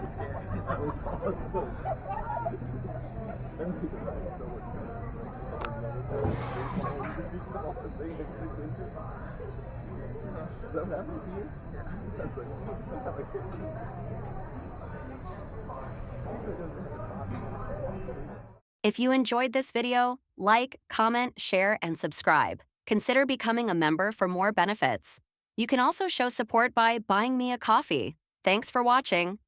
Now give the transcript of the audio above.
was scary. That was awesome. If you enjoyed this video, like, comment, share, and subscribe. Consider becoming a member for more benefits. You can also show support by buying me a coffee. Thanks for watching.